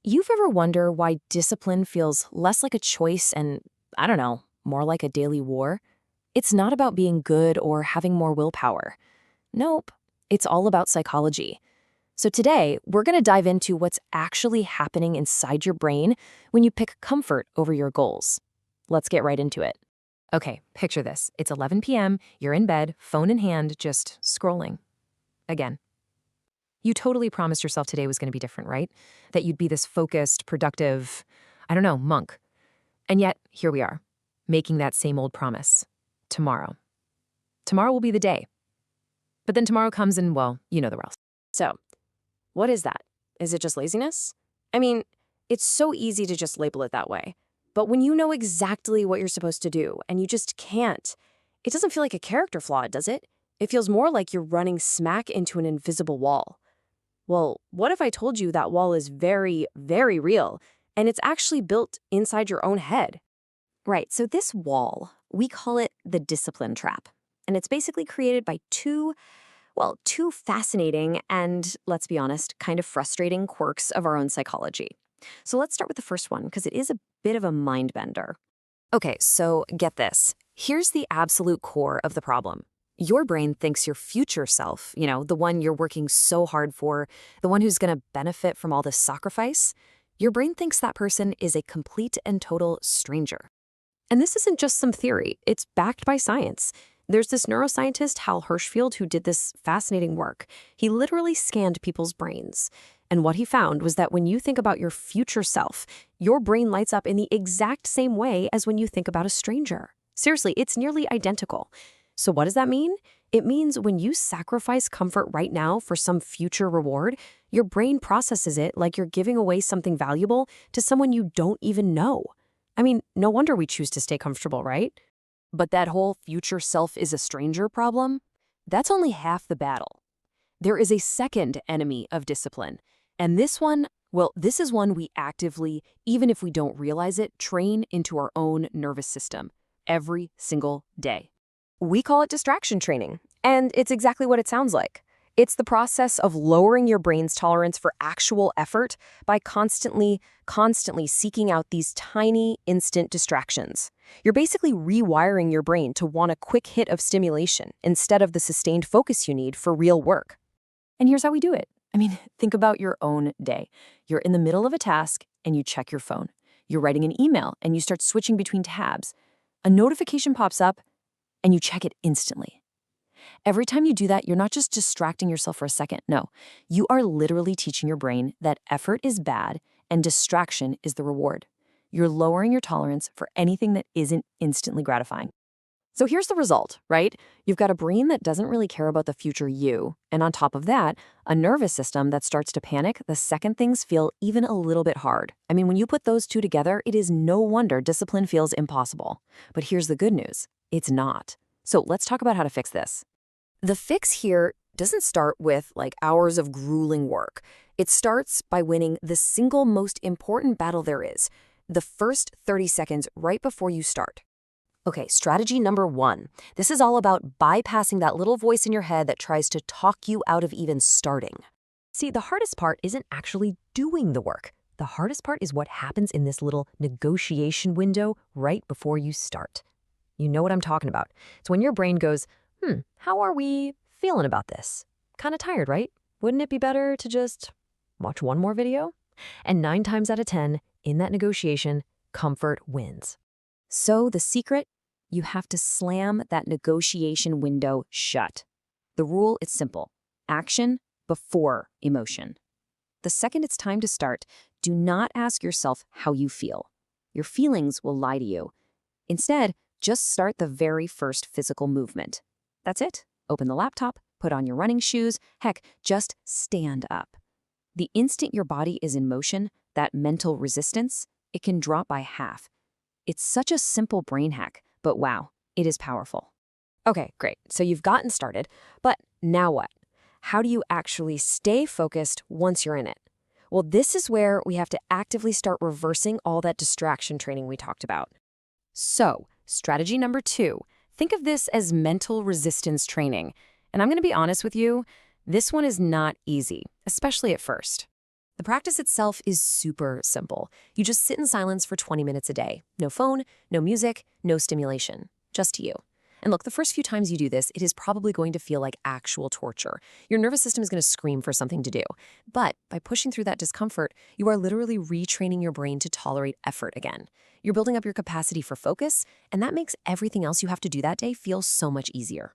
you've ever wondered why discipline feels less like a choice and, I don't know, more like a daily war? It's not about being good or having more willpower. Nope, it's all about psychology. So today, we're going to dive into what's actually happening inside your brain when you pick comfort over your goals. Let's get right into it. Okay, picture this. It's 11 p.m., you're in bed, phone in hand, just scrolling. Again. You totally promised yourself today was going to be different, right? That you'd be this focused, productive, I don't know, monk. And yet, here we are, making that same old promise. Tomorrow. Tomorrow will be the day. But then tomorrow comes and, well, you know the rest. So, what is that? Is it just laziness? I mean, it's so easy to just label it that way. But when you know exactly what you're supposed to do and you just can't, it doesn't feel like a character flaw, does it? It feels more like you're running smack into an invisible wall. Well, what if I told you that wall is very, very real, and it's actually built inside your own head? Right, so this wall, we call it the discipline trap. And it's basically created by two fascinating and, let's be honest, kind of frustrating quirks of our own psychology. So let's start with the first one, because it is a bit of a mind bender. Okay, so get this. Here's the absolute core of the problem. Your brain thinks your future self, the one you're working so hard for, the one who's going to benefit from all this sacrifice, your brain thinks that person is a complete and total stranger. And this isn't just some theory. It's backed by science. There's this neuroscientist, Hal Hershfield, who did this fascinating work. He literally scanned people's brains. And what he found was that when you think about your future self, your brain lights up in the exact same way as when you think about a stranger. Seriously, it's nearly identical. So what does that mean? It means when you sacrifice comfort right now for some future reward, your brain processes it like you're giving away something valuable to someone you don't even know. I mean, no wonder we choose to stay comfortable, right? But that whole future self is a stranger problem, that's only half the battle. There is a second enemy of discipline. And this one, this is one we actively, even if we don't realize it, train into our own nervous system every single day. We call it distraction training, and it's exactly what it sounds like. It's the process of lowering your brain's tolerance for actual effort by constantly seeking out these tiny, instant distractions. You're basically rewiring your brain to want a quick hit of stimulation instead of the sustained focus you need for real work. And here's how we do it. I mean, think about your own day. You're in the middle of a task and you check your phone. You're writing an email and you start switching between tabs. A notification pops up and you check it instantly. Every time you do that, you're not just distracting yourself for a second. No, you are literally teaching your brain that effort is bad and distraction is the reward. You're lowering your tolerance for anything that isn't instantly gratifying. So here's the result, right? You've got a brain that doesn't really care about the future you, and on top of that, a nervous system that starts to panic the second things feel even a little bit hard. I mean, when you put those two together, it is no wonder discipline feels impossible. But here's the good news. It's not. So let's talk about how to fix this. The fix here doesn't start with hours of grueling work. It starts by winning the single most important battle there is, the first 30 seconds right before you start. Okay, strategy number 1. This is all about bypassing that little voice in your head that tries to talk you out of even starting. See, the hardest part isn't actually doing the work. The hardest part is what happens in this little negotiation window right before you start. You know what I'm talking about. It's when your brain goes, how are we feeling about this? Kind of tired, right? Wouldn't it be better to just watch one more video? And 9 times out of 10, in that negotiation, comfort wins. So the secret? You have to slam that negotiation window shut. The rule is simple. Action before emotion. The second it's time to start, do not ask yourself how you feel. Your feelings will lie to you. Instead, just start the very first physical movement. That's it. Open the laptop, put on your running shoes, heck, just stand up. The instant your body is in motion, that mental resistance, it can drop by half. It's such a simple brain hack, but wow, it is powerful. Okay, great. So you've gotten started, but now what? How do you actually stay focused once you're in it? Well, this is where we have to actively start reversing all that distraction training we talked about. So, strategy number 2, think of this as mental resistance training. And I'm going to be honest with you, this one is not easy, especially at first. The practice itself is super simple. You just sit in silence for 20 minutes a day. No phone, no music, no stimulation. Just you. And look, the first few times you do this, it is probably going to feel like actual torture. Your nervous system is going to scream for something to do. But by pushing through that discomfort, you are literally retraining your brain to tolerate effort again. You're building up your capacity for focus, and that makes everything else you have to do that day feel so much easier.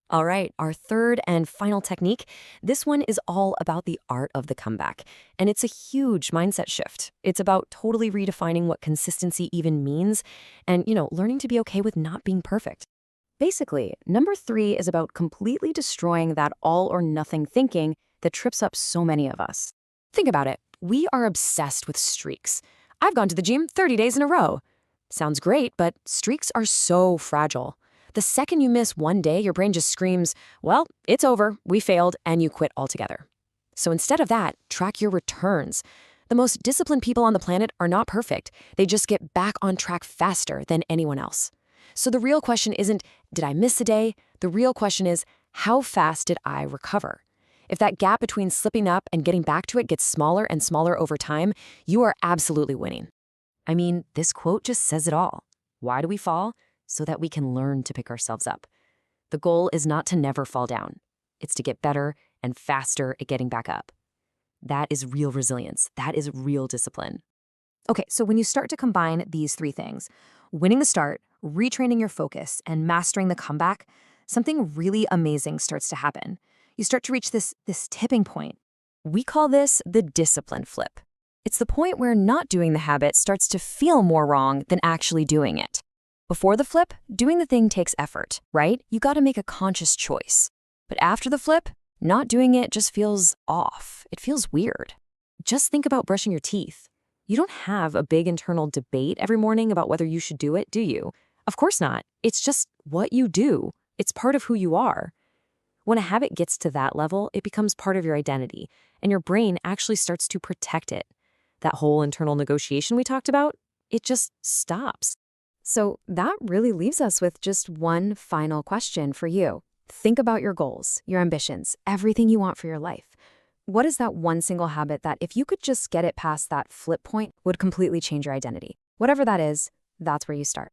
All right, our third and final technique. This one is all about the art of the comeback, and it's a huge mindset shift. It's about totally redefining what consistency even means and, learning to be okay with not being perfect. Basically, number 3 is about completely destroying that all or nothing thinking that trips up so many of us. Think about it. We are obsessed with streaks. I've gone to the gym 30 days in a row. Sounds great, but streaks are so fragile. The second you miss one day, your brain just screams, well, it's over, we failed, and you quit altogether. So instead of that, track your returns. The most disciplined people on the planet are not perfect. They just get back on track faster than anyone else. So the real question isn't, did I miss a day? The real question is, how fast did I recover? If that gap between slipping up and getting back to it gets smaller and smaller over time, you are absolutely winning. I mean, this quote just says it all. Why do we fall? So that we can learn to pick ourselves up. The goal is not to never fall down. It's to get better and faster at getting back up. That is real resilience. That is real discipline. Okay, so when you start to combine these 3 things, winning the start, retraining your focus, and mastering the comeback, something really amazing starts to happen. You start to reach this tipping point. We call this the discipline flip. It's the point where not doing the habit starts to feel more wrong than actually doing it. Before the flip, doing the thing takes effort, right? You got to make a conscious choice. But after the flip, not doing it just feels off. It feels weird. Just think about brushing your teeth. You don't have a big internal debate every morning about whether you should do it, do you? Of course not. It's just what you do. It's part of who you are. When a habit gets to that level, it becomes part of your identity, and your brain actually starts to protect it. That whole internal negotiation we talked about, it just stops. So that really leaves us with just one final question for you. Think about your goals, your ambitions, everything you want for your life. What is that one single habit that if you could just get it past that flip point would completely change your identity? Whatever that is, that's where you start.